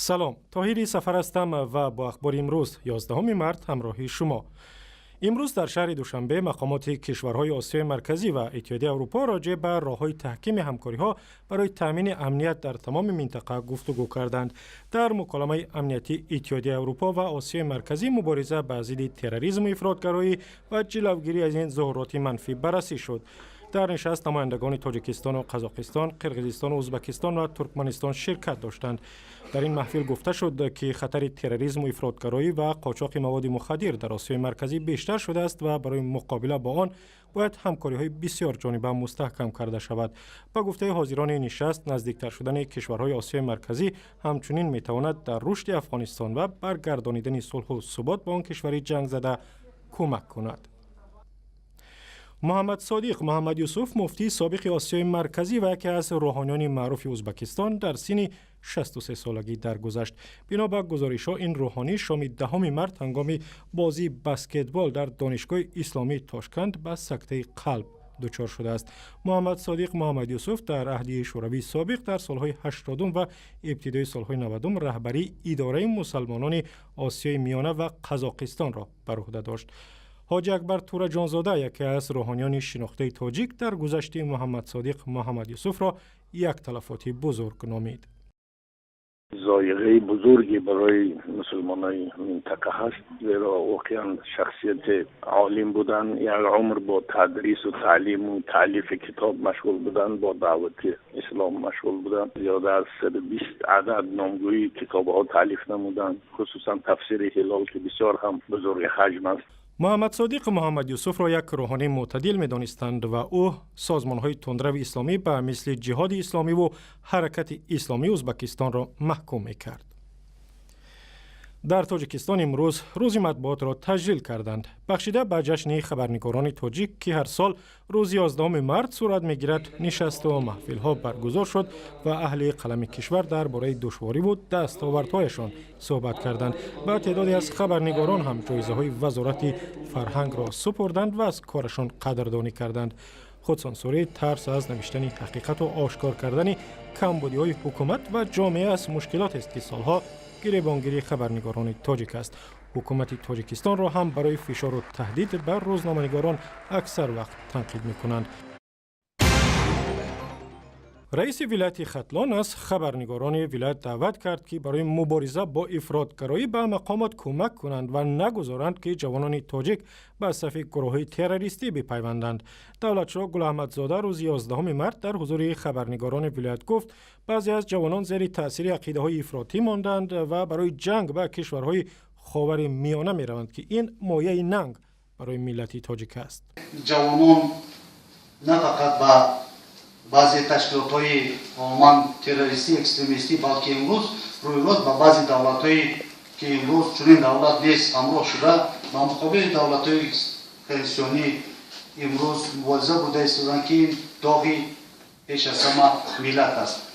سلام، طاهری سفر هستم و با اخبار امروز 11 مارس همراه شما. امروز در شهر دوشنبه مقامات کشورهای آسیای مرکزی و اتحادیه اروپا راجع به راههای تحکیم همکاری‌ها برای تامین امنیت در تمام منطقه گفتگو کردند. در مکالمه امنیتی اتحادیه اروپا و آسیای مرکزی مبارزه با ضد تروریسم و افراطگرایی و جلوگیری از این ظاهرات منفی بررسی شد. در نشست نمایندگان تاجیکستان و قزاقستان، قرقیزستان و ازبکستان و ترکمنستان شرکت داشتند. در این محفل گفته شد که خطر تروریسم و افراطگرایی و قاچاق مواد مخدر در آسیای مرکزی بیشتر شده است و برای مقابله با آن باید همکاری‌های بسیار جانبه مستحکم کرده شود. با گفته حاضران نشست، نزدیکتر شدن کشورهای آسیای مرکزی همچنین میتواند در رشد افغانستان و برگردانیدن صلح و ثبات با آن کشور جنگ زده کمک کند. محمد صادق محمد یوسف مفتی سابق آسیای مرکزی و یکی از روحانیان معروف ازبکستان در سن 63 سالگی درگذشت. بنا به گزارش‌ها این روحانی شام 10 مارس هنگام بازی بسکتبال در دانشگاه اسلامی تاشکند به سکته قلب دچار شده است. محمد صادق محمد یوسف در عهد شوروی سابق در سالهای 80 و ابتدای سالهای 90 رهبری اداره مسلمانان آسیای میانه و قزاقستان را بر عهده داشت. حاجی اکبر تورا جانزاده یکی از روحانیان شناخته تاجیک در گذشته محمد صادق محمد یوسف را یک تلفات بزرگ نامید. ضایقه بزرگی برای مسلمانان منطقه هست، زیرا واقعا شخصیت عالم بودن، یک عمر با تدریس و تعلیم و تالیف کتاب مشغول بودن، با دعوت اسلام مشغول بودن. زیاده از 120 عدد نامگویی کتاب‌ها تالیف نمودند، خصوصا تفسیر هلال که بسیار هم بزرگ حجم است. محمد صادق محمد یوسف را یک روحانی معتدل می‌دانستند و او سازمان‌های تندرو اسلامی به مثل جهاد اسلامی و حرکت اسلامی ازبکستان را محکوم می‌کرد. در تاجیکستان امروز روز مطبوعات را تجلیل کردند. بخشیده به جشن خبرنگارانی تاجیک که هر سال روز 11 مارس صورت می‌گیرد، نشست و محفل‌ها برگزار شد و اهل قلم کشور درباره دشواری و دستاوردهایشان صحبت کردند. و تعدادی از خبرنگاران هم جایزه‌های وزارت فرهنگ را سپردند و از کارشان قدردانی کردند. خودسانسوری، ترس از نوشتن حقیقت و آشکار کردن کمبودی‌های حکومت و جامعه از مشکلات است که سالها گریبانگیری خبرنگاران تاجیک است. حکومت تاجیکستان را هم برای فشار و تهدید بر روزنامه‌نگاران اکثر وقت تنقید می‌کنند. رئیس ولایت خطلون از خبرنگاران ولایت دعوت کرد که برای مبارزه با افراطگرایی به مقامات کمک کنند و نگذارند که جوانان تاجیک به صف گروه‌های تروریستی بپیوندند. دولتشاه گل احمدزاده روز 11 مارس در حضور خبرنگاران ولایت گفت بعضی از جوانان زیر تاثیر عقیده‌های افراطی ماندند و برای جنگ با کشورهای خاور میانه می‌روند که این مایه ننگ برای ملت تاجیک است. جوانان نه فقط با بعضی تشکیلات‌های عموما تروریستی اکستریمیستی بلکه امروز روی روز با بعضی دولت‌هایی که امروز چنین دولت نیست همراه شده با مقابل دولت‌های خریستانی امروز مبارزه بوده ایستادند که این داغی پیش از همه ملت است.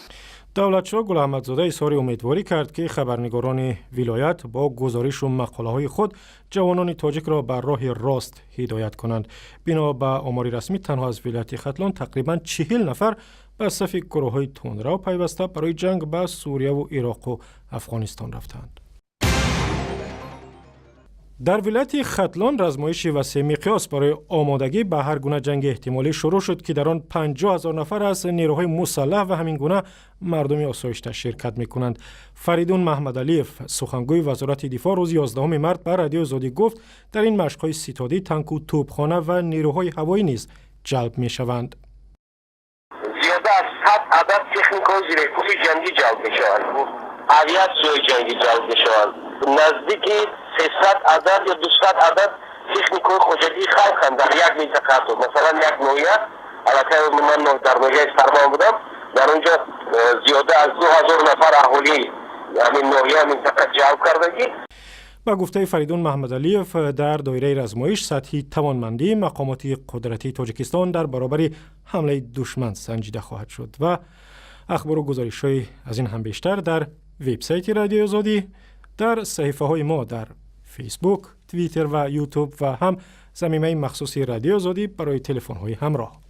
دولتشاه گل احمدزاده اظهار امیدواری کرد که خبرنگاران ولایت با گزارش و مقاله‌های خود جوانان تاجیک را بر راه راست هدایت کنند. بنا به آمار رسمی تنها از ولایت خطلون تقریباً 40 نفر به صف گروه‌های تندرو پیوسته برای جنگ با سوریه و عراق و افغانستان رفتند. در ولایت خطلون رزمایش وسیع مقیاس برای آمادگی به هر گونه جنگ احتمالی شروع شد که در آن 50,000 نفر از نیروهای مسلح و همین گونه مردم آسایشته شرکت می‌کنند. فریدون محمد علیف سخنگوی وزارت دفاع روز 11 مارس به رادیو آزادی گفت در این مشق‌های ستادی تانک و توپخانه و نیروهای هوایی نیز جلب می‌شوند. زیاده از 100 عدد تکنیک‌های زیرکوب جنگی جلب می‌شوند. اویاسیون جنگی جلب می‌شوند. نزدیک 300 عدد یا 200 عدد تکنیک‌های خوجلی خلقند در یک منطقه. مثلا یک نویه، البته من در نویه سربان بودم، در اونجا زیاده از 2000 نفر اهالی یعنی نویه منطقه جلب کردگی. با گفته فریدون محمد علیف در دایره رزمایش سطحی توانمندی مقامات قدرتی تاجیکستان در برابر حمله دشمن سنجیده خواهد شد. و اخبار و گزارش‌های از این هم بیشتر در وبسایت رادیو آزادی، در صحیفه‌های ما در فیسبوک، توییتر و یوتیوب و هم زمینه مخصوص رادیو آزادی برای تلفن‌های همراه.